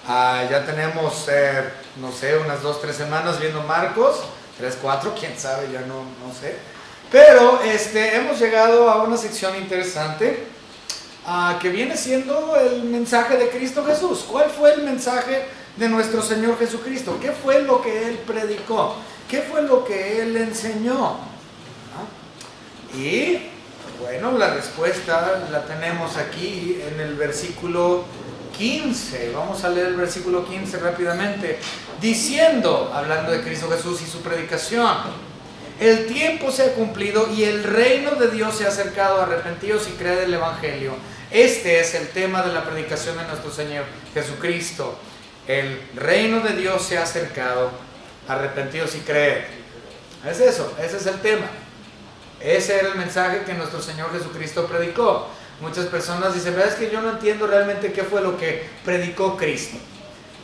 Ya tenemos, no sé, unas 2-3 semanas viendo Marcos, 3-4, quién sabe, ya no sé. Pero hemos llegado a una sección interesante que viene siendo el mensaje de Cristo Jesús. ¿Cuál fue el mensaje de nuestro Señor Jesucristo? ¿Qué fue lo que Él predicó? ¿Qué fue lo que Él enseñó? Y bueno, la respuesta la tenemos aquí en el versículo 15. Vamos a leer el versículo 15 rápidamente. Diciendo, hablando de Cristo Jesús y su predicación: el tiempo se ha cumplido y el reino de Dios se ha acercado, arrepentidos y creed el Evangelio. Este es el tema de la predicación de nuestro Señor Jesucristo. El reino de Dios se ha acercado, arrepentidos y creed. Es eso, ese es el tema. Ese era el mensaje que nuestro Señor Jesucristo predicó. Muchas personas dicen, ¿verdad? Es que yo no entiendo realmente qué fue lo que predicó Cristo.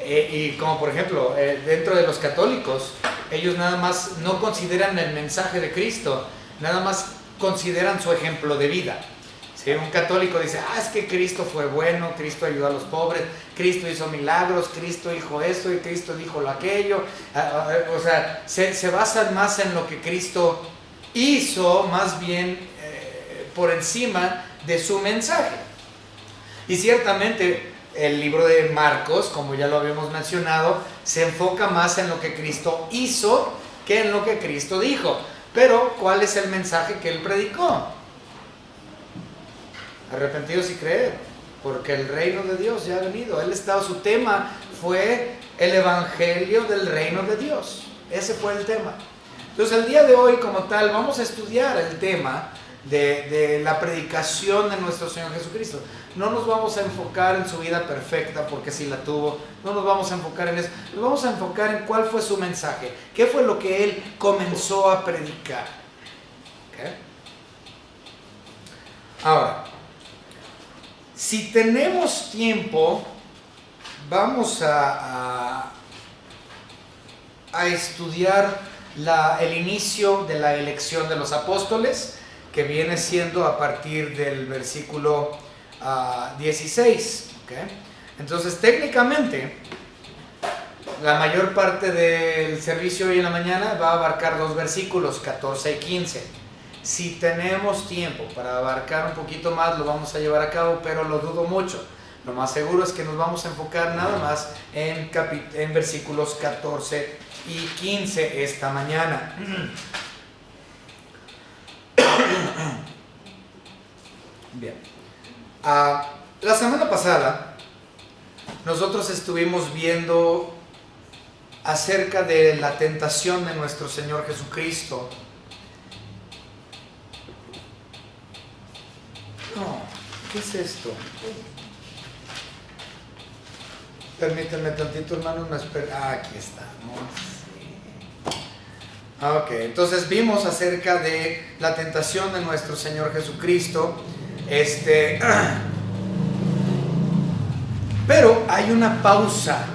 Y como por ejemplo, dentro de los católicos, ellos nada más no consideran el mensaje de Cristo, nada más consideran su ejemplo de vida. Si un católico dice, es que Cristo fue bueno, Cristo ayudó a los pobres, Cristo hizo milagros, Cristo dijo esto y Cristo dijo lo aquello. O sea, se basan más en lo que Cristo hizo, más bien por encima de su mensaje. Y ciertamente el libro de Marcos, como ya lo habíamos mencionado, se enfoca más en lo que Cristo hizo que en lo que Cristo dijo. Pero, ¿cuál es el mensaje que Él predicó? Arrepentidos y creed, porque el reino de Dios ya ha venido. Su tema fue el evangelio del reino de Dios. Ese fue el tema. Entonces, el día de hoy, como tal, vamos a estudiar el tema de la predicación de nuestro Señor Jesucristo. No nos vamos a enfocar en su vida perfecta, porque sí la tuvo. No nos vamos a enfocar en eso. Nos vamos a enfocar en cuál fue su mensaje, qué fue lo que Él comenzó a predicar. ¿Okay? Ahora, si tenemos tiempo, vamos a estudiar el inicio de la elección de los apóstoles, que viene siendo a partir del versículo 16. ¿Okay? Entonces, técnicamente, la mayor parte del servicio hoy en la mañana va a abarcar 2 versículos, 14 y 15. Si tenemos tiempo para abarcar un poquito más, lo vamos a llevar a cabo, pero lo dudo mucho. Lo más seguro es que nos vamos a enfocar nada más en versículos 14 y 15 esta mañana. Bien. La semana pasada nosotros estuvimos viendo acerca de la tentación de nuestro Señor Jesucristo. No, ¿qué es esto? Permítanme tantito, hermano, aquí está. Ok, entonces vimos acerca de la tentación de nuestro Señor Jesucristo. Pero hay una pausa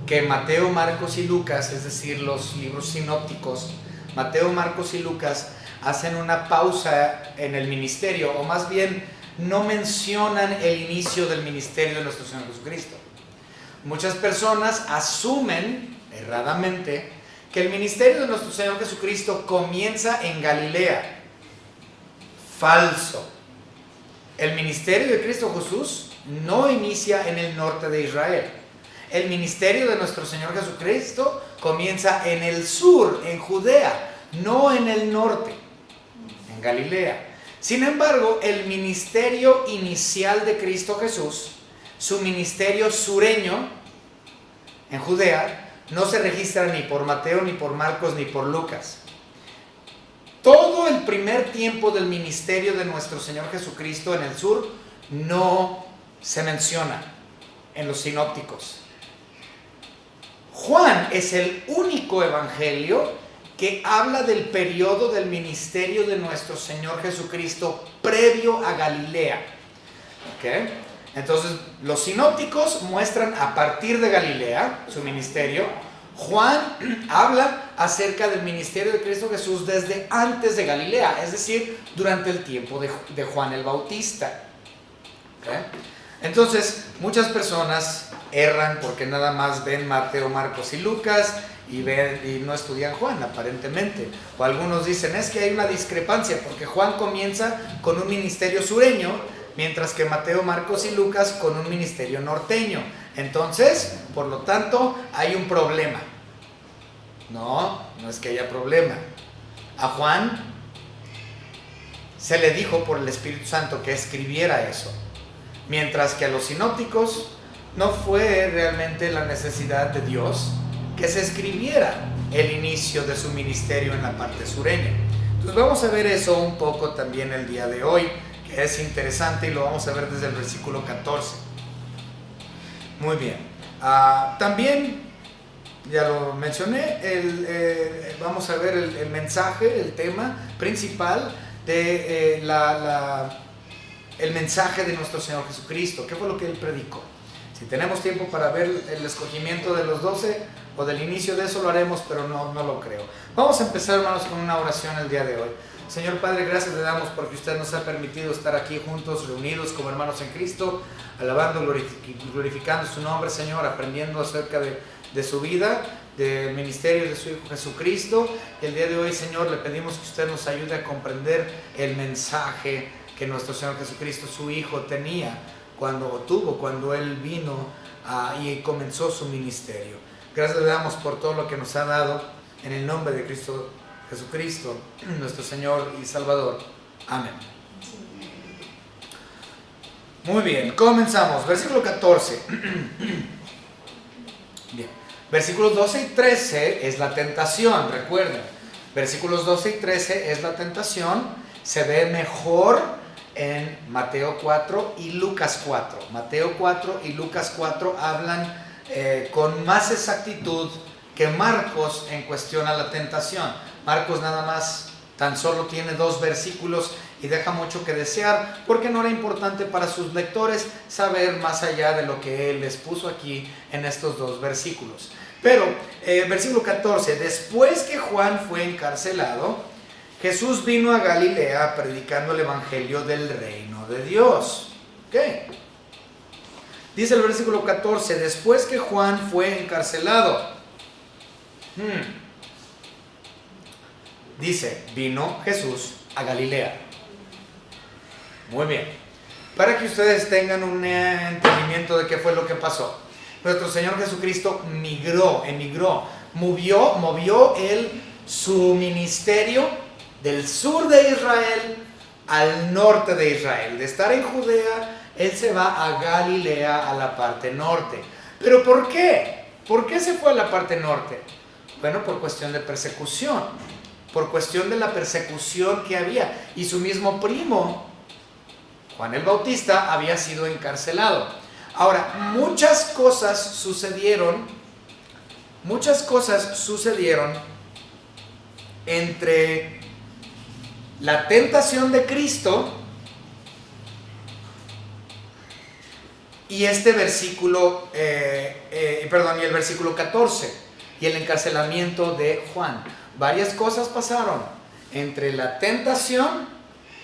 que Mateo, Marcos y Lucas, es decir, los libros sinópticos, Mateo, Marcos y Lucas, hacen una pausa en el ministerio, o más bien no mencionan el inicio del ministerio de nuestro Señor Jesucristo. Muchas personas asumen erradamente que el ministerio de nuestro Señor Jesucristo comienza en Galilea. Falso. El ministerio de Cristo Jesús no inicia en el norte de Israel. El ministerio de nuestro Señor Jesucristo comienza en el sur, en Judea, no en el norte, en Galilea. Sin embargo, el ministerio inicial de Cristo Jesús, su ministerio sureño en Judea, no se registra ni por Mateo, ni por Marcos, ni por Lucas. Todo el primer tiempo del ministerio de nuestro Señor Jesucristo en el sur no se menciona en los sinópticos. Juan es el único evangelio que habla del periodo del ministerio de nuestro Señor Jesucristo previo a Galilea. ¿Okay? Entonces, los sinópticos muestran a partir de Galilea su ministerio. Juan habla acerca del ministerio de Cristo Jesús desde antes de Galilea, es decir, durante el tiempo de Juan el Bautista. ¿Okay? Entonces, muchas personas erran porque nada más ven Mateo, Marcos y Lucas y no estudian Juan, aparentemente. O algunos dicen, es que hay una discrepancia porque Juan comienza con un ministerio sureño, mientras que Mateo, Marcos y Lucas con un ministerio norteño. Entonces, por lo tanto, hay un problema. No es que haya problema. A Juan se le dijo por el Espíritu Santo que escribiera eso, mientras que a los sinópticos no fue realmente la necesidad de Dios que se escribiera el inicio de su ministerio en la parte sureña. Entonces vamos a ver eso un poco también el día de hoy, que es interesante, y lo vamos a ver desde el versículo 14. Muy bien. También, ya lo mencioné, vamos a ver el mensaje, el tema principal de el mensaje de nuestro Señor Jesucristo. ¿Qué fue lo que Él predicó? Si tenemos tiempo para ver el escogimiento de los 12 o del inicio de eso, lo haremos, pero no lo creo. Vamos a empezar, hermanos, con una oración el día de hoy. Señor Padre, gracias le damos porque usted nos ha permitido estar aquí juntos, reunidos como hermanos en Cristo, alabando, glorificando su nombre, Señor, aprendiendo acerca de su vida, del ministerio de su Hijo Jesucristo. El día de hoy, Señor, le pedimos que usted nos ayude a comprender el mensaje que nuestro Señor Jesucristo, su Hijo, tenía cuando Él vino y comenzó su ministerio. Gracias le damos por todo lo que nos ha dado, en el nombre de Cristo Jesucristo, nuestro Señor y Salvador. Amén. Muy bien, comenzamos. Versículo 14. Bien. Versículos 12 y 13 es la tentación, recuerden. Versículos 12 y 13 es la tentación. Se ve mejor en Mateo 4 y Lucas 4. Mateo 4 y Lucas 4 hablan con más exactitud que Marcos en cuestión a la tentación. Marcos nada más tan solo tiene 2 versículos y deja mucho que desear, porque no era importante para sus lectores saber más allá de lo que él les puso aquí en estos 2 versículos. Pero, versículo 14, después que Juan fue encarcelado, Jesús vino a Galilea predicando el evangelio del reino de Dios. ¿Qué? Dice el versículo 14, después que Juan fue encarcelado. Dice, vino Jesús a Galilea. Muy bien. Para que ustedes tengan un entendimiento de qué fue lo que pasó. Nuestro Señor Jesucristo emigró, movió su ministerio del sur de Israel al norte de Israel. De estar en Judea, Él se va a Galilea, a la parte norte. ¿Pero por qué? ¿Por qué se fue a la parte norte? Bueno, por cuestión de persecución. Por cuestión de la persecución que había. Y su mismo primo, Juan el Bautista, había sido encarcelado. Ahora, muchas cosas sucedieron entre la tentación de Cristo y este versículo, y el versículo 14, y el encarcelamiento de Juan. Varias cosas pasaron entre la tentación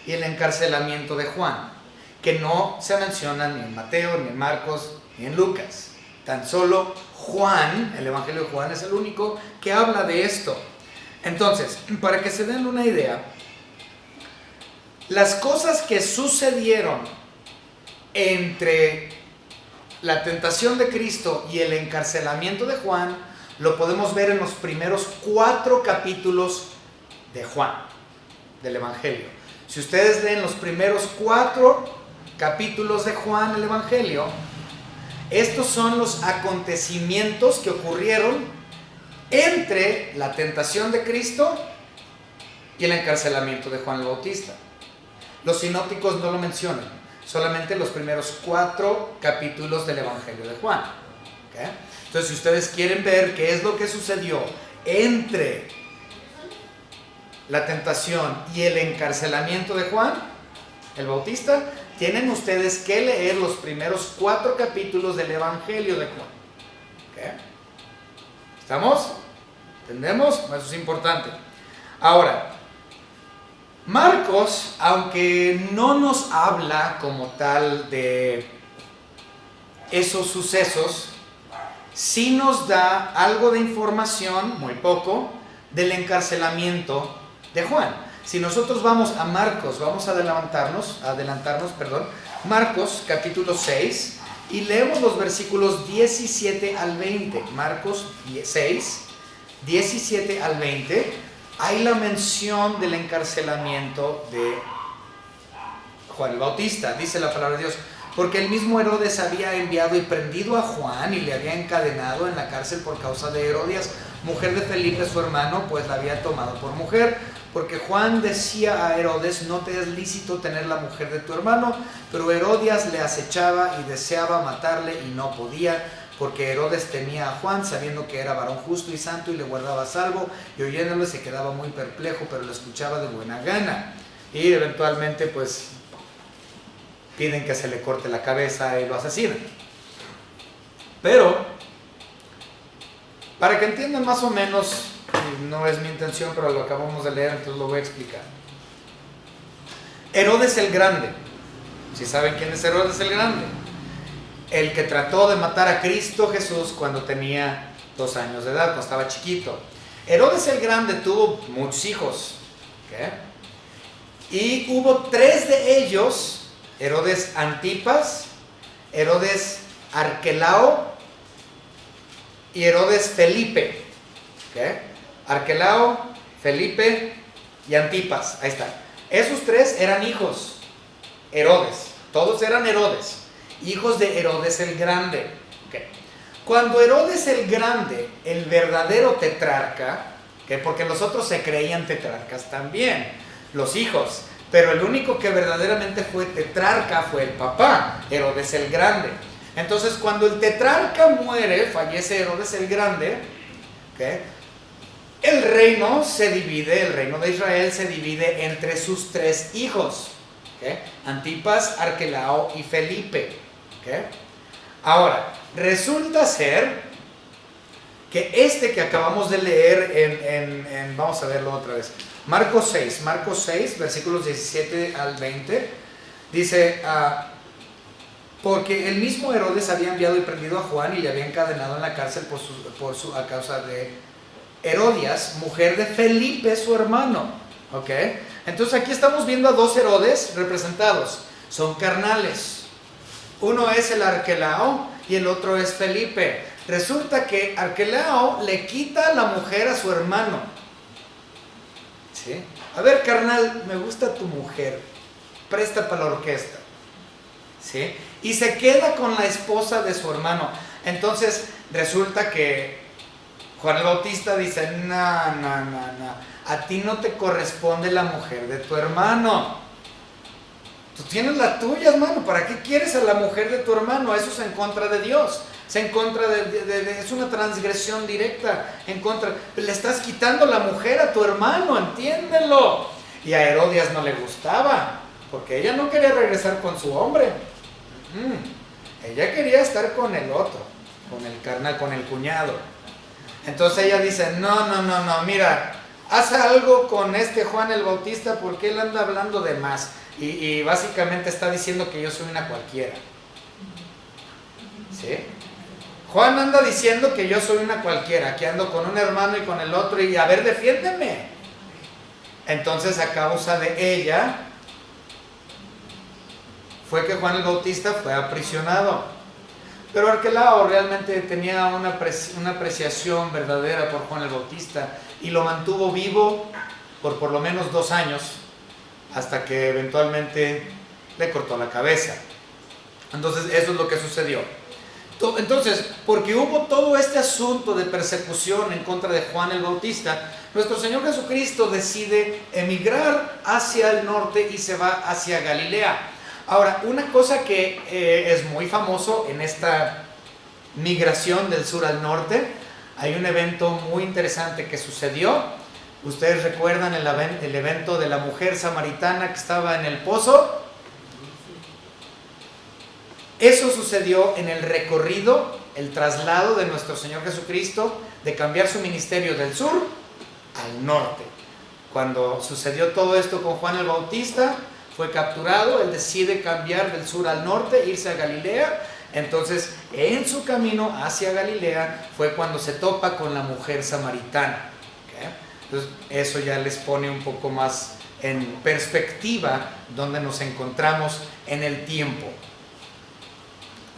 y el encarcelamiento de Juan, que no se mencionan ni en Mateo, ni en Marcos, ni en Lucas. Tan solo Juan, el Evangelio de Juan, es el único que habla de esto. Entonces, para que se den una idea, las cosas que sucedieron entre la tentación de Cristo y el encarcelamiento de Juan, lo podemos ver en los primeros 4 capítulos de Juan, del Evangelio. Si ustedes leen los primeros 4 capítulos de Juan, el Evangelio, estos son los acontecimientos que ocurrieron entre la tentación de Cristo y el encarcelamiento de Juan el Bautista. Los sinópticos no lo mencionan, solamente los primeros 4 capítulos del Evangelio de Juan. ¿Okay? Entonces, si ustedes quieren ver qué es lo que sucedió entre la tentación y el encarcelamiento de Juan el Bautista, tienen ustedes que leer los primeros 4 capítulos del Evangelio de Juan. ¿Okay? ¿Estamos? ¿Entendemos? Eso es importante. Ahora, Marcos, aunque no nos habla como tal de esos sucesos, sí nos da algo de información, muy poco, del encarcelamiento de Juan. Si nosotros vamos a Marcos, vamos a adelantarnos, Marcos capítulo 6, y leemos los versículos 17 al 20. Marcos 6, 17 al 20, hay la mención del encarcelamiento de Juan el Bautista. Dice la palabra de Dios: porque el mismo Herodes había enviado y prendido a Juan y le había encadenado en la cárcel por causa de Herodias, mujer de Felipe su hermano, pues la había tomado por mujer. Porque Juan decía a Herodes: no te es lícito tener la mujer de tu hermano. Pero Herodias le acechaba y deseaba matarle y no podía, porque Herodes temía a Juan, sabiendo que era varón justo y santo, y le guardaba a salvo, y oyéndole se quedaba muy perplejo, pero le escuchaba de buena gana. Y eventualmente pues piden que se le corte la cabeza y lo asesinan. Pero, para que entiendan más o menos, no es mi intención, pero lo acabamos de leer, entonces lo voy a explicar. Herodes el Grande, ¿sí saben quién es Herodes el Grande? El que trató de matar a Cristo Jesús cuando tenía 2 años de edad, cuando estaba chiquito. Herodes el Grande tuvo muchos hijos, y hubo 3 de ellos: Herodes Antipas, Herodes Arquelao y Herodes Felipe. Arquelao, Felipe y Antipas. Ahí está. Esos 3 eran hijos Herodes. Todos eran Herodes, hijos de Herodes el Grande. Cuando Herodes el Grande, el verdadero tetrarca, porque los otros se creían tetrarcas también, los hijos, pero el único que verdaderamente fue tetrarca fue el papá, Herodes el Grande. Entonces, cuando el tetrarca muere, fallece Herodes el Grande, el reino se divide, el reino de Israel se divide entre sus 3 hijos, Antipas, Arquelao y Felipe. Ahora, resulta ser que este que acabamos de leer vamos a verlo otra vez, Marcos 6, versículos 17 al 20, dice: porque el mismo Herodes había enviado y prendido a Juan y le había encadenado en la cárcel a causa de Herodias, mujer de Felipe su hermano. Entonces aquí estamos viendo a 2 Herodes representados, son carnales. Uno es el Arquelao y el otro es Felipe. Resulta que Arquelao le quita la mujer a su hermano. ¿Sí? A ver, carnal, me gusta tu mujer, presta para la orquesta. ¿Sí? Y se queda con la esposa de su hermano. Entonces resulta que Juan el Bautista dice: no, a ti no te corresponde la mujer de tu hermano. Tú tienes la tuya, hermano. ¿Para qué quieres a la mujer de tu hermano? Eso es en contra de Dios. Es en contra es una transgresión directa. Le estás quitando la mujer a tu hermano, entiéndelo. Y a Herodias no le gustaba, porque ella no quería regresar con su hombre. Ella quería estar con el otro, con el carnal, con el cuñado. Entonces ella dice: no, mira, haz algo con este Juan el Bautista, porque él anda hablando de más. Y básicamente está diciendo que yo soy una cualquiera. ¿Sí? Juan anda diciendo que yo soy una cualquiera, que ando con un hermano y con el otro, y a ver, defiéndeme. Entonces, a causa de ella fue que Juan el Bautista fue aprisionado. Pero Arquelao realmente tenía una apreciación verdadera por Juan el Bautista y lo mantuvo vivo por lo menos 2 años, hasta que eventualmente le cortó la cabeza. Entonces eso es lo que sucedió. Entonces, porque hubo todo este asunto de persecución en contra de Juan el Bautista, nuestro Señor Jesucristo decide emigrar hacia el norte y se va hacia Galilea. Ahora, una cosa que es muy famoso en esta migración del sur al norte, hay un evento muy interesante que sucedió. ¿Ustedes recuerdan el evento de la mujer samaritana que estaba en el pozo? Eso sucedió en el recorrido, el traslado de nuestro Señor Jesucristo, de cambiar su ministerio del sur al norte. Cuando sucedió todo esto con Juan el Bautista, fue capturado, él decide cambiar del sur al norte, irse a Galilea, Entonces, en su camino hacia Galilea fue cuando se topa con la mujer samaritana. ¿Okay? Entonces, eso ya les pone un poco más en perspectiva donde nos encontramos en el tiempo.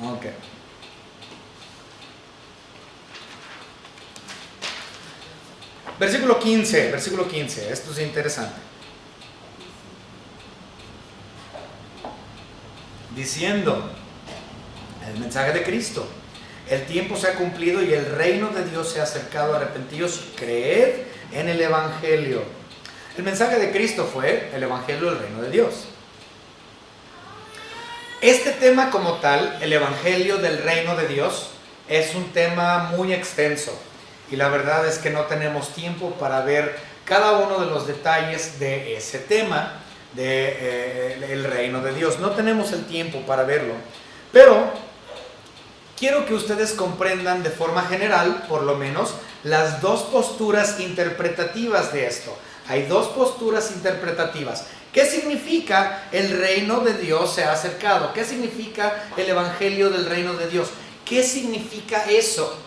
Ok. Versículo 15, esto es interesante. Diciendo, el mensaje de Cristo, el tiempo se ha cumplido y el reino de Dios se ha acercado, arrepentíos y creed en el Evangelio. El mensaje de Cristo fue el Evangelio del reino de Dios. Este tema como tal, el Evangelio del reino de Dios, es un tema muy extenso. Y la verdad es que no tenemos tiempo para ver cada uno de los detalles de ese tema, del reino de Dios. No tenemos el tiempo para verlo. Pero quiero que ustedes comprendan de forma general, por lo menos, las dos posturas interpretativas de esto. Hay dos posturas interpretativas. ¿Qué significa el reino de Dios se ha acercado? ¿Qué significa el evangelio del reino de Dios? ¿Qué significa eso?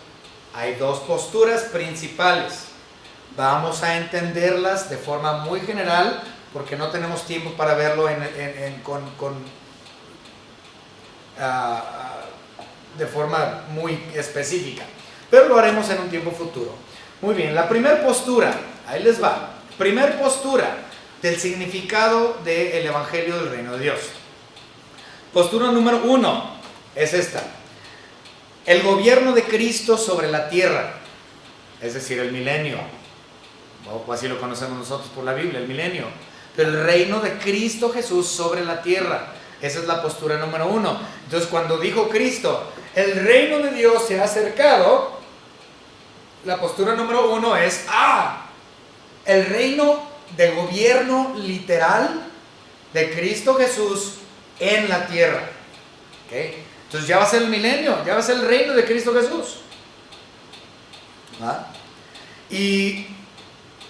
Hay dos posturas principales. Vamos a entenderlas de forma muy general porque no tenemos tiempo para verlo de forma muy específica. Pero lo haremos en un tiempo futuro. Muy bien, la primera postura, ahí les va. Primer postura del significado del evangelio del reino de Dios. Postura número 1 es esta. El gobierno de Cristo sobre la tierra, es decir, el milenio, o así lo conocemos nosotros por la Biblia, el milenio. Pero el reino de Cristo Jesús sobre la tierra, esa es la postura número 1. Entonces, cuando dijo Cristo, el reino de Dios se ha acercado, la postura número 1 es, el reino de gobierno literal de Cristo Jesús en la tierra. ¿Okay? Entonces ya va a ser el milenio, ya va a ser el reino de Cristo Jesús. ¿Ah? Y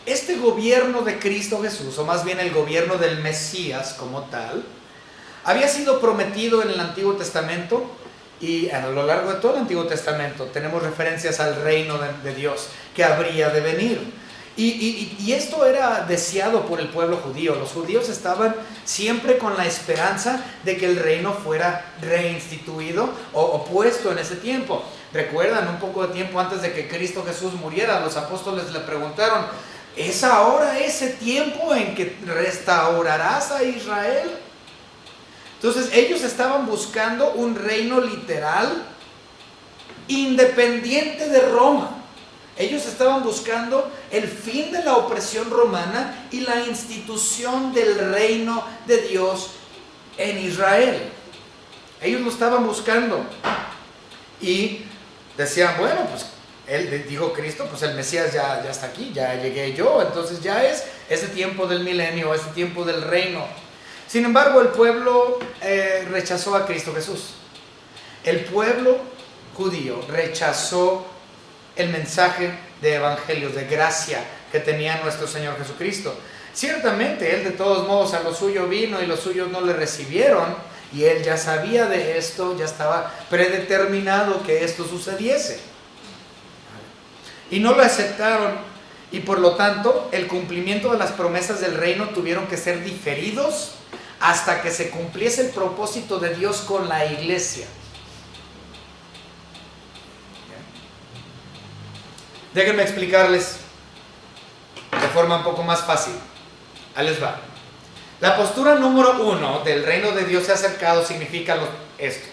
este gobierno de Cristo Jesús, o más bien el gobierno del Mesías como tal, había sido prometido en el Antiguo Testamento y a lo largo de todo el Antiguo Testamento tenemos referencias al reino de Dios que habría de venir. Y esto era deseado por el pueblo judío. Los judíos estaban siempre con la esperanza de que el reino fuera reinstituido o puesto en ese tiempo. Recuerdan, un poco de tiempo antes de que Cristo Jesús muriera, los apóstoles le preguntaron, ¿es ahora ese tiempo en que restaurarás a Israel? Entonces ellos estaban buscando un reino literal independiente de Roma. Ellos estaban buscando el fin de la opresión romana y la institución del reino de Dios en Israel. Ellos lo estaban buscando. Y decían, bueno, pues él dijo Cristo, pues el Mesías ya está aquí, ya llegué yo, entonces ya es ese tiempo del milenio, ese tiempo del reino. Sin embargo, el pueblo rechazó a Cristo Jesús. El pueblo judío rechazó el mensaje de evangelio, de gracia que tenía nuestro Señor Jesucristo. Ciertamente, Él de todos modos a lo suyo vino y los suyos no le recibieron, y Él ya sabía de esto, ya estaba predeterminado que esto sucediese. Y no lo aceptaron, y por lo tanto, el cumplimiento de las promesas del reino tuvieron que ser diferidos hasta que se cumpliese el propósito de Dios con la iglesia. Déjenme explicarles de forma un poco más fácil. Ahí les va. La postura número 1 del reino de Dios se ha acercado significa esto.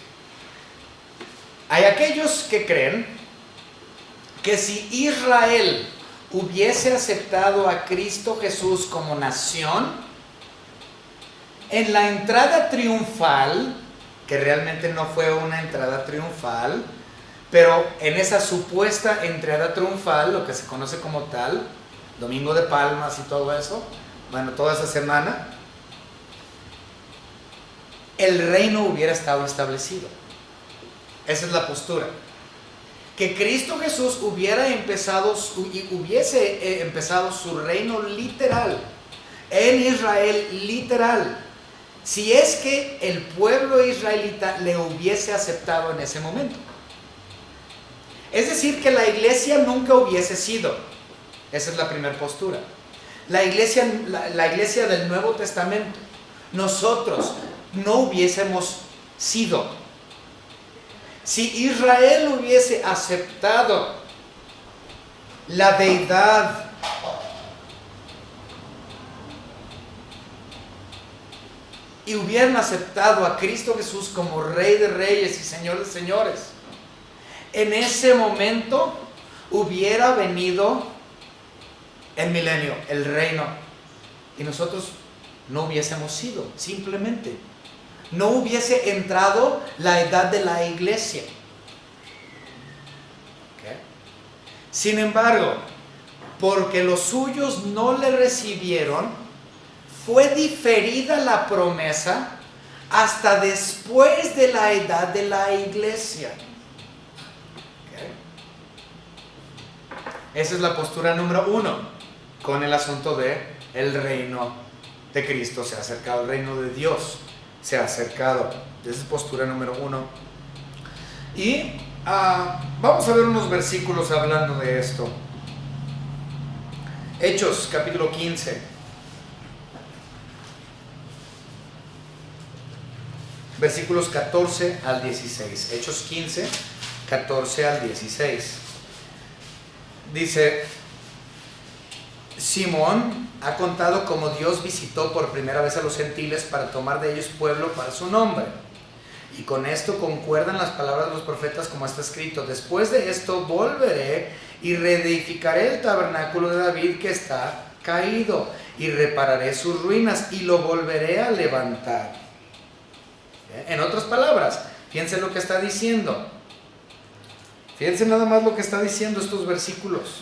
Hay aquellos que creen que si Israel hubiese aceptado a Cristo Jesús como nación, en la entrada triunfal, que realmente no fue una entrada triunfal, pero en esa supuesta entrada triunfal, lo que se conoce como tal, Domingo de Palmas y todo eso, bueno, toda esa semana, el reino hubiera estado establecido. Esa es la postura. Que Cristo Jesús hubiese empezado su reino literal, en Israel literal, si es que el pueblo israelita le hubiese aceptado en ese momento. Es decir, que la iglesia nunca hubiese sido. Esa es la primera postura. La iglesia del Nuevo Testamento, nosotros no hubiésemos sido. Si Israel hubiese aceptado la deidad y hubieran aceptado a Cristo Jesús como Rey de Reyes y Señor de Señores, en ese momento hubiera venido el milenio, el reino, y nosotros no hubiésemos sido, simplemente no hubiese entrado la edad de la iglesia. ¿Okay? Sin embargo, porque los suyos no le recibieron, fue diferida la promesa hasta después de la edad de la iglesia. ¿Okay? Esa es la postura número 1 con el asunto de el reino de Cristo se ha acercado, el reino de Dios se ha acercado. Esa es postura número 1. Y vamos a ver unos versículos hablando de esto. Hechos capítulo 15. Versículos 14 al 16. Hechos 15, 14 al 16. Dice: Simón ha contado cómo Dios visitó por primera vez a los gentiles para tomar de ellos pueblo para su nombre. Y con esto concuerdan las palabras de los profetas, como está escrito: después de esto volveré y reedificaré el tabernáculo de David que está caído, y repararé sus ruinas y lo volveré a levantar. En otras palabras, fíjense lo que está diciendo. Fíjense nada más lo que está diciendo estos versículos.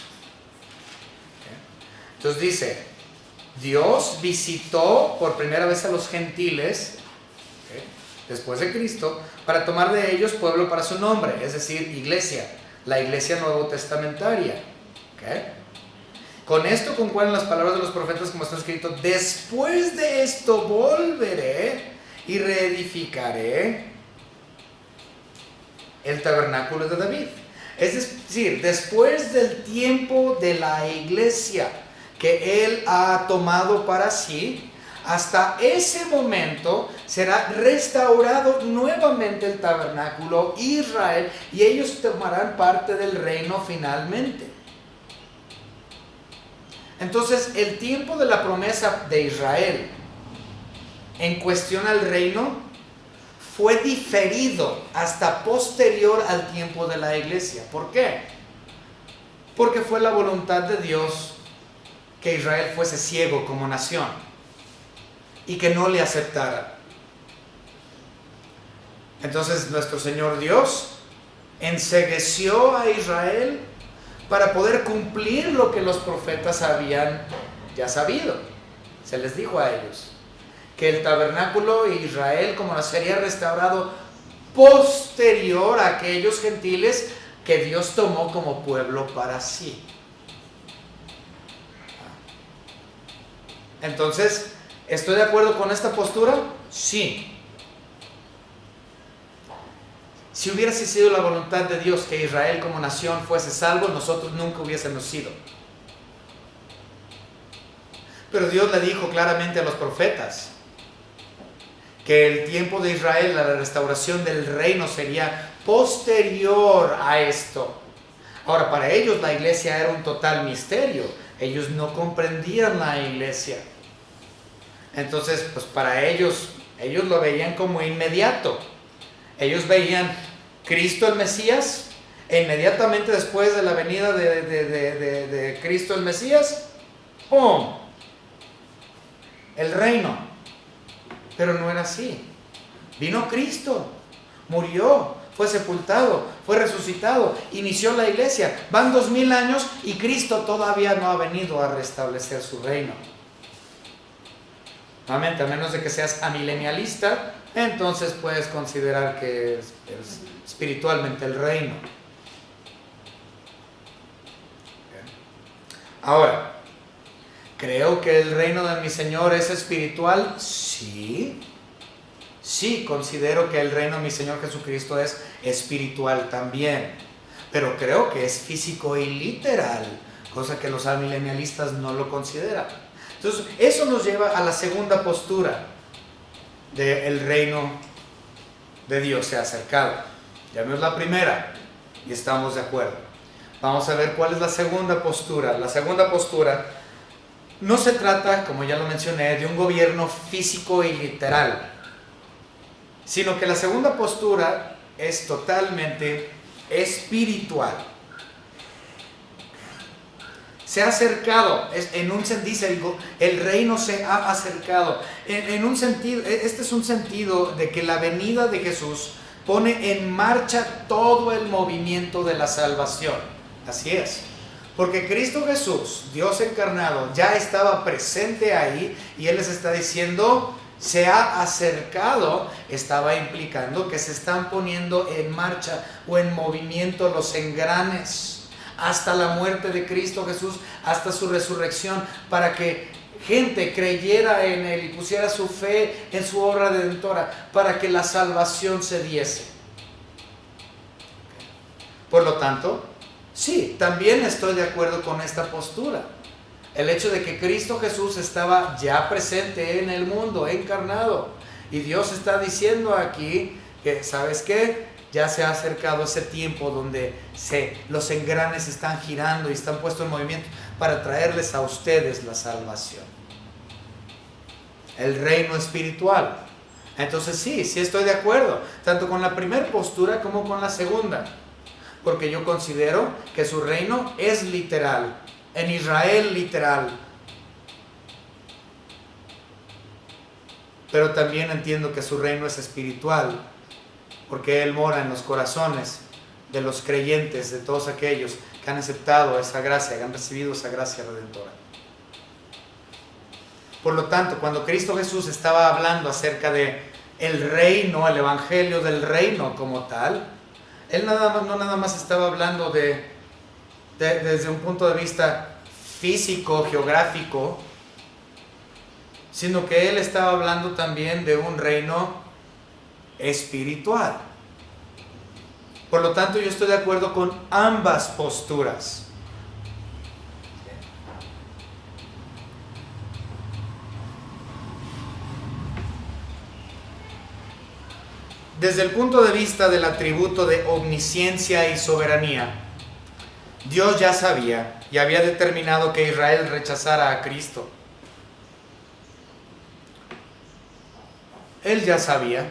Entonces dice: Dios visitó por primera vez a los gentiles, después de Cristo, para tomar de ellos pueblo para su nombre, es decir, iglesia, la iglesia nuevo testamentaria. Con esto concuerdan las palabras de los profetas, como está escrito: después de esto volveré y reedificaré el tabernáculo de David. Es decir, después del tiempo de la iglesia que Él ha tomado para sí, hasta ese momento será restaurado nuevamente el tabernáculo Israel, y ellos tomarán parte del reino finalmente. Entonces, el tiempo de la promesa de Israel en cuestión al reino fue diferido hasta posterior al tiempo de la iglesia. ¿Por qué? Porque fue la voluntad de Dios que Israel fuese ciego como nación y que no le aceptara. Entonces nuestro Señor Dios encegueció a Israel para poder cumplir lo que los profetas habían ya sabido. Se les dijo a ellos que el tabernáculo de Israel como sería restaurado posterior a aquellos gentiles que Dios tomó como pueblo para sí. Entonces, ¿estoy de acuerdo con esta postura? Sí. Si hubiese sido la voluntad de Dios que Israel como nación fuese salvo, nosotros nunca hubiésemos sido. Pero Dios le dijo claramente a los profetas que el tiempo de Israel, la restauración del reino, sería posterior a esto. Ahora, para ellos la iglesia era un total misterio. Ellos no comprendían la iglesia. Entonces, pues para ellos lo veían como inmediato. Ellos veían Cristo el Mesías, e inmediatamente después de la venida de Cristo el Mesías, ¡pum!, el reino. Pero no era así. Vino Cristo, murió, fue sepultado, fue resucitado, inició la iglesia. Van 2000 años y Cristo todavía no ha venido a restablecer su reino. Nuevamente, a menos de que seas amilenialista, entonces puedes considerar que es espiritualmente el reino. Ahora, ¿creo que el reino de mi Señor es espiritual? Sí. Sí, considero que el reino de mi Señor Jesucristo es espiritual también, pero creo que es físico y literal, cosa que los amilenialistas no lo consideran. Entonces, eso nos lleva a la segunda postura del reino de Dios se ha acercado. Ya vimos la primera y estamos de acuerdo. Vamos a ver cuál es la segunda postura. La segunda postura no se trata, como ya lo mencioné, de un gobierno físico y literal, sino que la segunda postura es totalmente espiritual. Se ha acercado, en un sentido, dice el reino se ha acercado. En un sentido, este es un sentido de que la venida de Jesús pone en marcha todo el movimiento de la salvación. Así es. Porque Cristo Jesús, Dios encarnado, ya estaba presente ahí y Él les está diciendo, se ha acercado, estaba implicando que se están poniendo en marcha o en movimiento los engranes hasta la muerte de Cristo Jesús, hasta su resurrección, para que gente creyera en Él y pusiera su fe en su obra redentora, para que la salvación se diese. Por lo tanto, sí, también estoy de acuerdo con esta postura. El hecho de que Cristo Jesús estaba ya presente en el mundo, encarnado, y Dios está diciendo aquí que, ¿sabes qué? Ya se ha acercado ese tiempo donde los engranes están girando y están puestos en movimiento para traerles a ustedes la salvación. El reino espiritual. Entonces sí estoy de acuerdo, tanto con la primera postura como con la segunda, porque yo considero que su reino es literal, en Israel literal. Pero también entiendo que su reino es espiritual, porque Él mora en los corazones de los creyentes, de todos aquellos que han aceptado esa gracia, que han recibido esa gracia redentora. Por lo tanto, cuando Cristo Jesús estaba hablando acerca de el reino, el evangelio del reino como tal, Él no nada más estaba hablando desde un punto de vista físico, geográfico, sino que Él estaba hablando también de un reino espiritual. Por lo tanto, yo estoy de acuerdo con ambas posturas. Desde el punto de vista del atributo de omnisciencia y soberanía, Dios ya sabía y había determinado que Israel rechazara a Cristo. Él ya sabía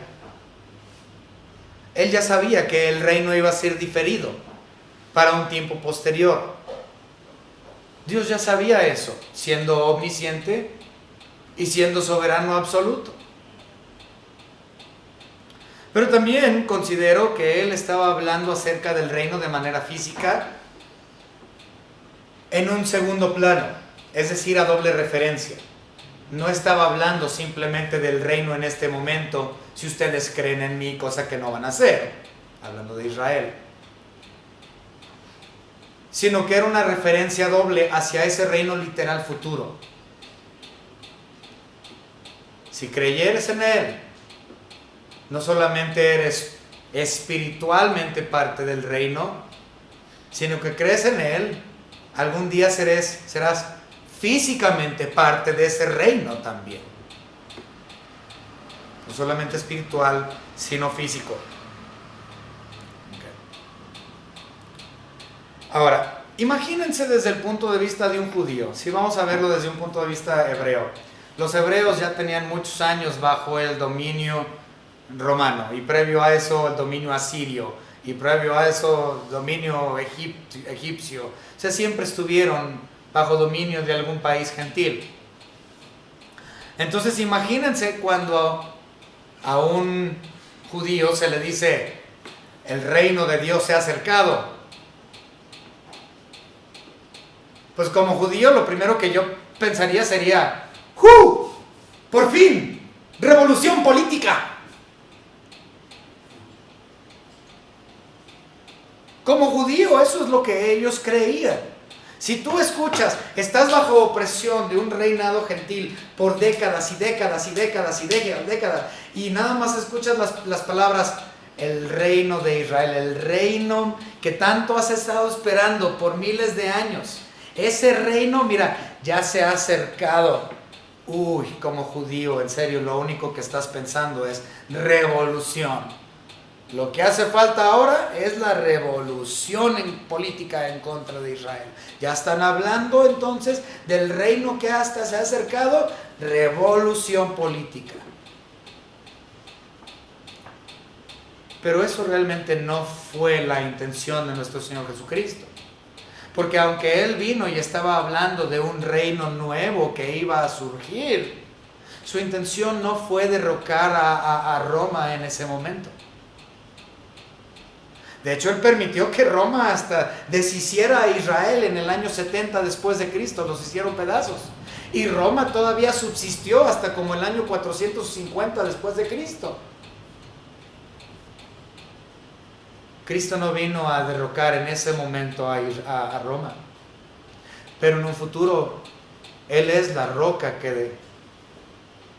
que el reino iba a ser diferido para un tiempo posterior. Dios ya sabía eso, siendo omnisciente y siendo soberano absoluto. Pero también considero que Él estaba hablando acerca del reino de manera física en un segundo plano, es decir, a doble referencia. No estaba hablando simplemente del reino en este momento, si ustedes creen en mí, cosa que no van a hacer, hablando de Israel, sino que era una referencia doble hacia ese reino literal futuro. Si creyeres en Él, no solamente eres espiritualmente parte del reino, sino que crees en Él, algún día serás físicamente parte de ese reino también. No solamente espiritual, sino físico. Ahora, imagínense desde el punto de vista de un judío. Si vamos a verlo desde un punto de vista hebreo. Los hebreos ya tenían muchos años bajo el dominio romano, y previo a eso el dominio asirio, y previo a eso dominio egipcio. O sea, siempre estuvieron bajo dominio de algún país gentil. Entonces imagínense cuando a un judío se le dice, el reino de Dios se ha acercado. Pues como judío lo primero que yo pensaría sería, ¡jú! ¡Por fin! ¡Revolución política! Como judío eso es lo que ellos creían. Si tú escuchas, estás bajo opresión de un reinado gentil por décadas y décadas y décadas y décadas, y nada más escuchas las palabras, el reino de Israel, el reino que tanto has estado esperando por miles de años. Ese reino, mira, ya se ha acercado. Uy, como judío, en serio, lo único que estás pensando es revolución. Lo que hace falta ahora es la revolución en política en contra de Israel. Ya están hablando entonces del reino que hasta se ha acercado, revolución política. Pero eso realmente no fue la intención de nuestro Señor Jesucristo. Porque aunque Él vino y estaba hablando de un reino nuevo que iba a surgir, su intención no fue derrocar a Roma en ese momento. De hecho, Él permitió que Roma hasta deshiciera a Israel en el año 70 después de Cristo, los hicieron pedazos. Y Roma todavía subsistió hasta como el año 450 después de Cristo. Cristo no vino a derrocar en ese momento a Roma. Pero en un futuro, Él es la roca que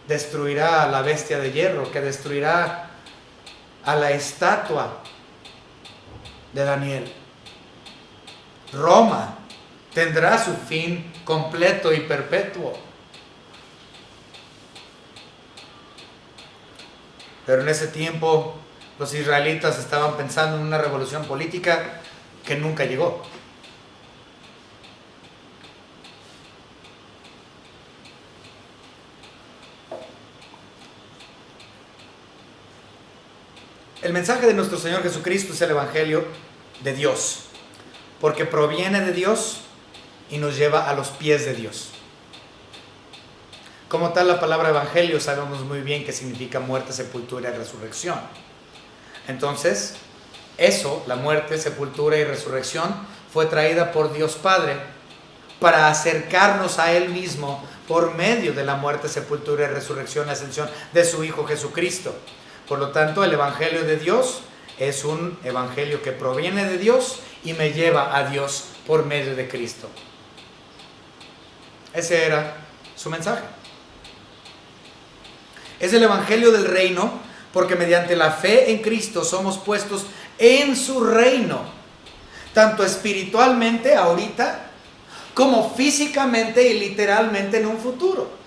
destruirá a la bestia de hierro, que destruirá a la estatua de Daniel. Roma tendrá su fin completo y perpetuo. Pero en ese tiempo los israelitas estaban pensando en una revolución política que nunca llegó. El mensaje de nuestro Señor Jesucristo es el Evangelio de Dios, porque proviene de Dios y nos lleva a los pies de Dios. Como tal, la palabra Evangelio sabemos muy bien que significa muerte, sepultura y resurrección. Entonces, eso, la muerte, sepultura y resurrección, fue traída por Dios Padre para acercarnos a Él mismo por medio de la muerte, sepultura y resurrección y ascensión de su Hijo Jesucristo. Por lo tanto, el Evangelio de Dios es un Evangelio que proviene de Dios y me lleva a Dios por medio de Cristo. Ese era su mensaje. Es el Evangelio del reino porque mediante la fe en Cristo somos puestos en su reino, tanto espiritualmente ahorita como físicamente y literalmente en un futuro.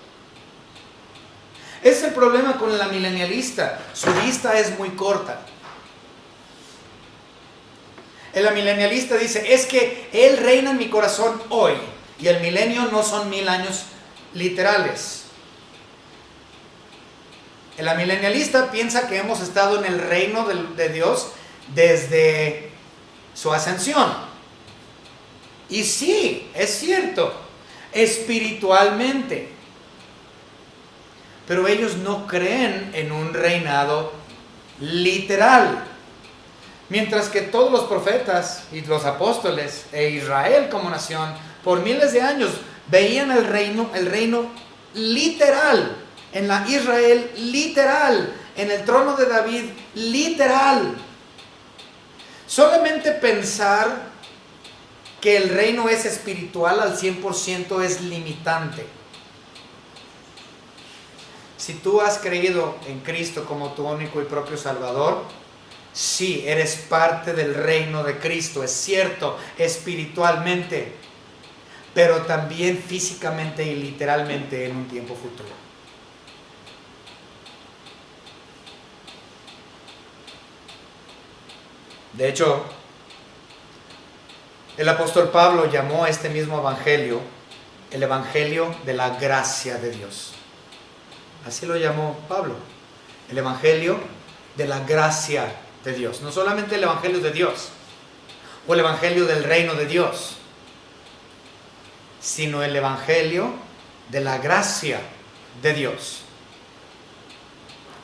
Es el problema con la milenialista. Su vista es muy corta. El milenialista dice, es que Él reina en mi corazón hoy. Y el milenio no son 1000 años literales. El milenialista piensa que hemos estado en el reino de Dios desde su ascensión. Y sí, es cierto, espiritualmente. Pero ellos no creen en un reinado literal. Mientras que todos los profetas y los apóstoles e Israel como nación, por miles de años, veían el reino literal, en la Israel literal, en el trono de David literal. Solamente pensar que el reino es espiritual al 100% es limitante. Si tú has creído en Cristo como tu único y propio Salvador, sí, eres parte del reino de Cristo, es cierto, espiritualmente, pero también físicamente y literalmente en un tiempo futuro. De hecho, el apóstol Pablo llamó a este mismo evangelio el evangelio de la gracia de Dios. Así lo llamó Pablo, el evangelio de la gracia de Dios. No solamente el evangelio de Dios o el evangelio del reino de Dios, sino el evangelio de la gracia de Dios.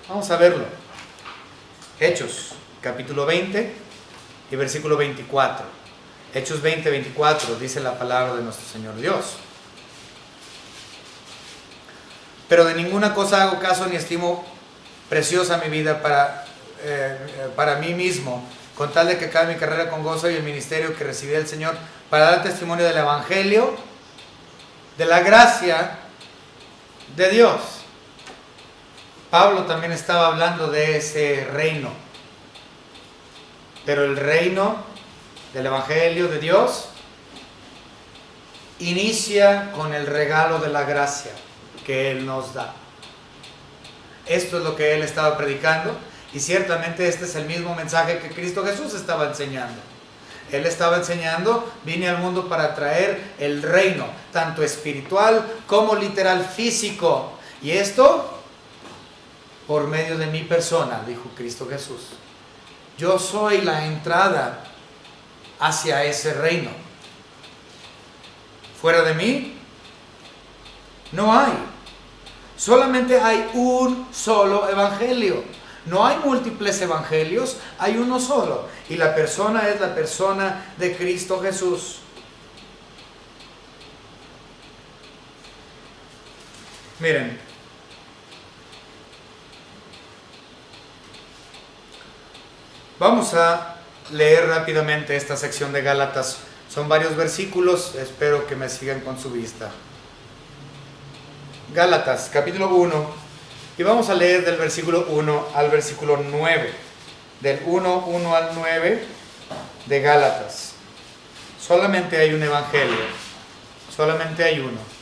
Vamos a verlo. Hechos, capítulo 20 y versículo 24. Hechos 20, 24 dice la palabra de nuestro Señor Dios. Pero de ninguna cosa hago caso ni estimo preciosa mi vida para mí mismo, con tal de que acabe mi carrera con gozo y el ministerio que recibí del Señor para dar testimonio del Evangelio, de la gracia de Dios. Pablo también estaba hablando de ese reino, pero el reino del Evangelio de Dios inicia con el regalo de la gracia que Él nos da. Esto es lo que Él estaba predicando, y ciertamente este es el mismo mensaje que Cristo Jesús estaba enseñando. Él estaba enseñando: vine al mundo para traer el reino, tanto espiritual como literal, físico. Y esto por medio de mi persona, dijo Cristo Jesús. Yo soy la entrada hacia ese reino. Fuera de mí no hay. Solamente hay un solo evangelio. No hay múltiples evangelios, hay uno solo. Y la persona es la persona de Cristo Jesús. Miren, vamos a leer rápidamente esta sección de Gálatas. Son varios versículos, espero que me sigan con su vista. Gálatas, capítulo 1. Y vamos a leer del versículo 1 al versículo 9. Del 1 al 9 de Gálatas. Solamente hay un evangelio. Solamente hay uno.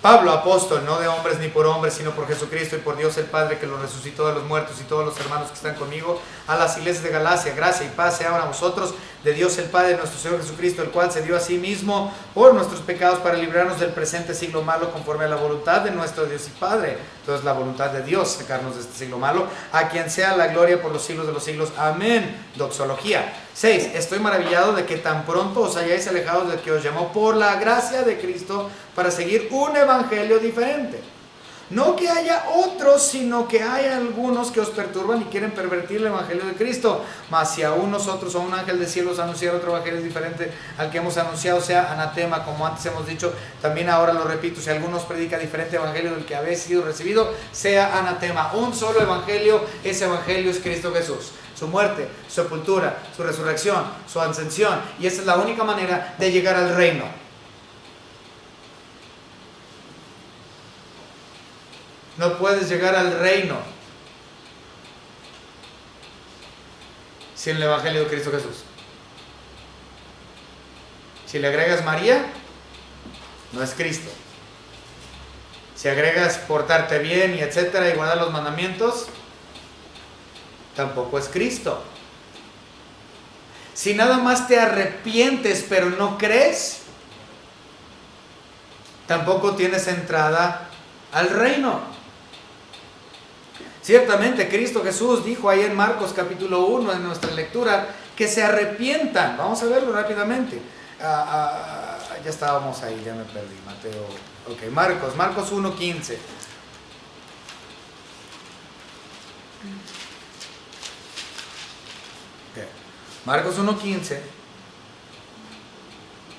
Pablo, apóstol, no de hombres ni por hombres, sino por Jesucristo y por Dios el Padre, que lo resucitó de los muertos, y todos los hermanos que están conmigo, a las iglesias de Galacia, gracia y paz sean a vosotros, de Dios el Padre, de nuestro Señor Jesucristo, el cual se dio a sí mismo por nuestros pecados para librarnos del presente siglo malo, conforme a la voluntad de nuestro Dios y Padre. Entonces, la voluntad de Dios, sacarnos de este siglo malo, a quien sea la gloria por los siglos de los siglos. Amén. Doxología. 6. Estoy maravillado de que tan pronto os hayáis alejado del que os llamó por la gracia de Cristo para seguir un evangelio diferente. No que haya otros, sino que hay algunos que os perturban y quieren pervertir el evangelio de Cristo. Mas si aún nosotros o un ángel del cielo os anunciara otro evangelio diferente al que hemos anunciado, sea anatema, como antes hemos dicho, también ahora lo repito: si alguno os predica diferente evangelio del que habéis sido recibido, sea anatema. Un solo evangelio, ese evangelio es Cristo Jesús. Su muerte, su sepultura, su resurrección, su ascensión. Y esa es la única manera de llegar al reino. No puedes llegar al reino sin el evangelio de Cristo Jesús. Si le agregas María, no es Cristo. Si agregas portarte bien y etcétera, y guardar los mandamientos, tampoco es Cristo. Si nada más te arrepientes pero no crees, tampoco tienes entrada al reino. Ciertamente Cristo Jesús dijo ahí en Marcos capítulo 1 en nuestra lectura que se arrepientan. Vamos a verlo rápidamente. Ya estábamos ahí, ya me perdí. Mateo. Ok, Marcos 1:15. Marcos 1:15.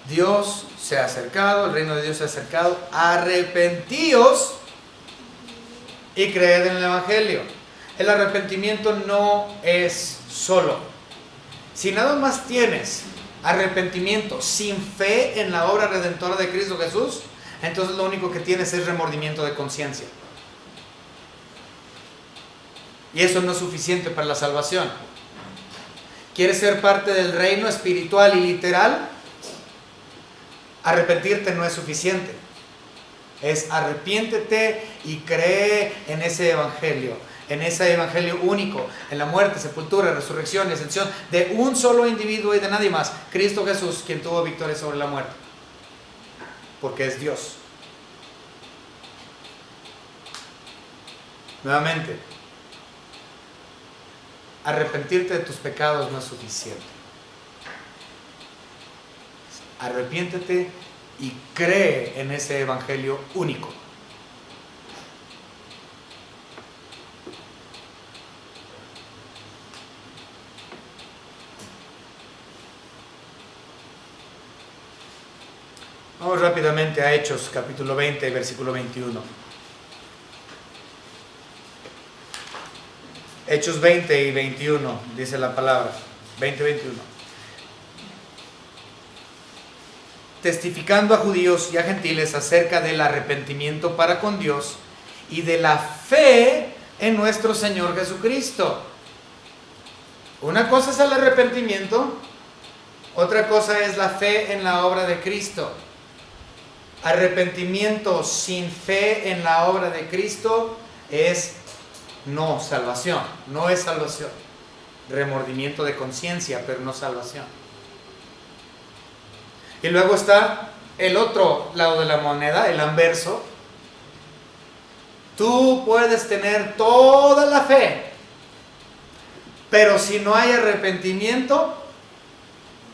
Dios se ha acercado, el reino de Dios se ha acercado. Arrepentíos y creed en el evangelio. El arrepentimiento no es solo. Si nada más tienes arrepentimiento sin fe en la obra redentora de Cristo Jesús, entonces lo único que tienes es remordimiento de conciencia. Y eso no es suficiente para la salvación. ¿Quieres ser parte del reino espiritual y literal? Arrepentirte no es suficiente. Es arrepiéntete y cree en ese evangelio único, en la muerte, sepultura, resurrección y ascensión de un solo individuo y de nadie más, Cristo Jesús, quien tuvo victoria sobre la muerte, porque es Dios. Nuevamente, arrepentirte de tus pecados no es suficiente. Arrepiéntete y cree en ese evangelio único. Vamos rápidamente a Hechos, capítulo 20, versículo 21. Hechos 20 y 21, dice la palabra. 20-21. Testificando a judíos y a gentiles acerca del arrepentimiento para con Dios y de la fe en nuestro Señor Jesucristo. Una cosa es el arrepentimiento, otra cosa es la fe en la obra de Cristo. Arrepentimiento sin fe en la obra de Cristo es no salvación, no es salvación. Remordimiento de conciencia, pero no salvación. Y luego está el otro lado de la moneda, el anverso. Tú puedes tener toda la fe, pero si no hay arrepentimiento,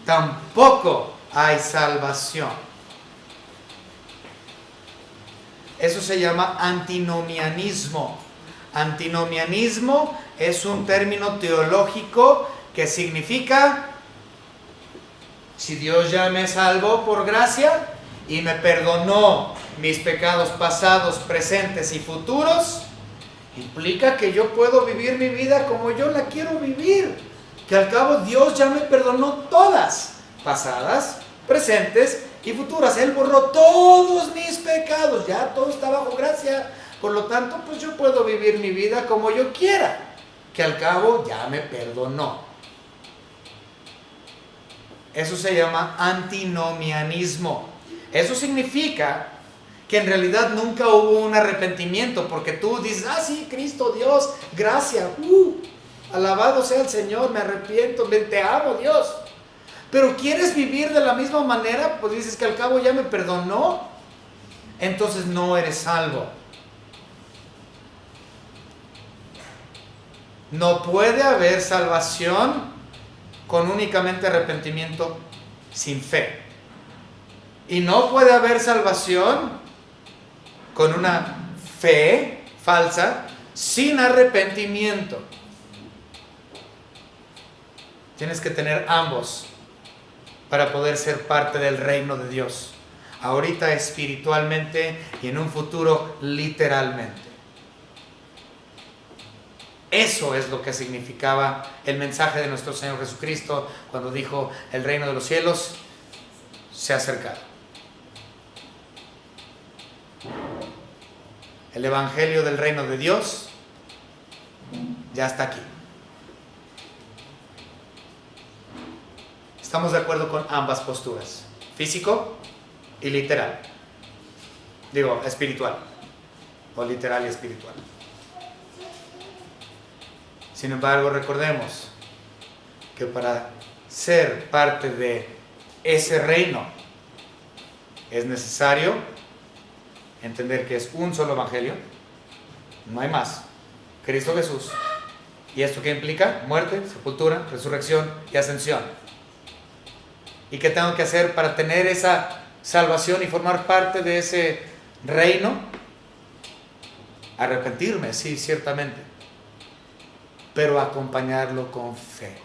tampoco hay salvación. Eso se llama antinomianismo. Antinomianismo es un término teológico que significa: si Dios ya me salvó por gracia y me perdonó mis pecados pasados, presentes y futuros, implica que yo puedo vivir mi vida como yo la quiero vivir. Que al cabo Dios ya me perdonó todas, pasadas, presentes y futuras. Él borró todos mis pecados, ya todo está bajo gracia. Por lo tanto, pues yo puedo vivir mi vida como yo quiera, que al cabo ya me perdonó. Eso se llama antinomianismo. Eso significa que en realidad nunca hubo un arrepentimiento, porque tú dices: ah, sí, Cristo, Dios, gracias, alabado sea el Señor, me arrepiento, te amo, Dios. Pero quieres vivir de la misma manera, pues dices que al cabo ya me perdonó, entonces no eres salvo. No puede haber salvación con únicamente arrepentimiento sin fe. Y no puede haber salvación con una fe falsa sin arrepentimiento. Tienes que tener ambos para poder ser parte del reino de Dios. Ahorita espiritualmente y en un futuro literalmente. Eso es lo que significaba el mensaje de nuestro Señor Jesucristo cuando dijo: el reino de los cielos se ha acercado. El evangelio del reino de Dios ya está aquí. Estamos de acuerdo con ambas posturas, físico y literal. Digo, espiritual, o literal y espiritual. Sin embargo, recordemos que para ser parte de ese reino es necesario entender que es un solo evangelio, no hay más, Cristo Jesús. ¿Y esto qué implica? Muerte, sepultura, resurrección y ascensión. ¿Y qué tengo que hacer para tener esa salvación y formar parte de ese reino? Arrepentirme, sí, ciertamente, pero acompañarlo con fe.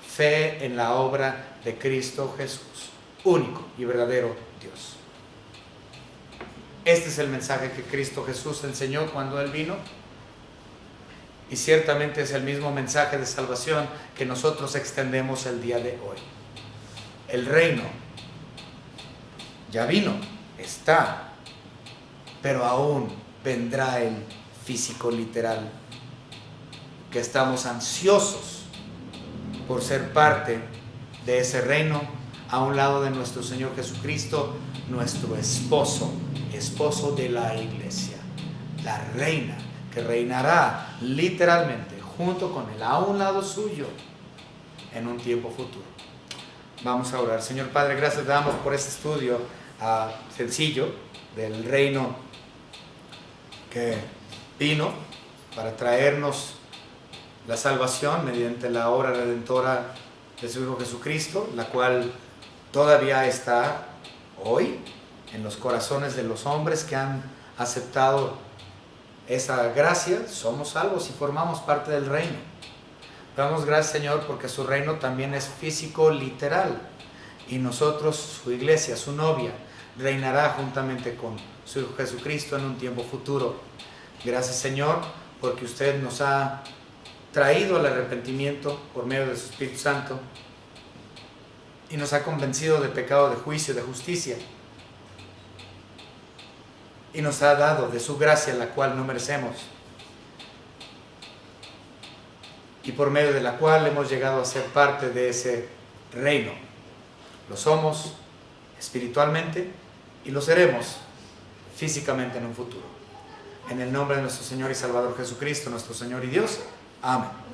Fe en la obra de Cristo Jesús, único y verdadero Dios. Este es el mensaje que Cristo Jesús enseñó cuando Él vino, y ciertamente es el mismo mensaje de salvación que nosotros extendemos el día de hoy. El reino ya vino, está, pero aún vendrá el físico literal, que estamos ansiosos por ser parte de ese reino, a un lado de nuestro Señor Jesucristo, nuestro esposo de la iglesia, la reina que reinará literalmente junto con Él, a un lado suyo, en un tiempo futuro. Vamos a orar. Señor Padre, gracias te damos por este estudio sencillo del reino que vino para traernos la salvación mediante la obra redentora de su Hijo Jesucristo, la cual todavía está hoy en los corazones de los hombres que han aceptado esa gracia. Somos salvos y formamos parte del reino. Damos gracias, Señor, porque su reino también es físico, literal, y nosotros, su iglesia, su novia, reinará juntamente con su Hijo Jesucristo en un tiempo futuro. Gracias, Señor, porque usted nos ha traído al arrepentimiento por medio de su Espíritu Santo y nos ha convencido de pecado, de juicio, de justicia, y nos ha dado de su gracia, la cual no merecemos, y por medio de la cual hemos llegado a ser parte de ese reino. Lo somos espiritualmente y lo seremos físicamente en un futuro. En el nombre de nuestro Señor y Salvador Jesucristo, nuestro Señor y Dios. Amén.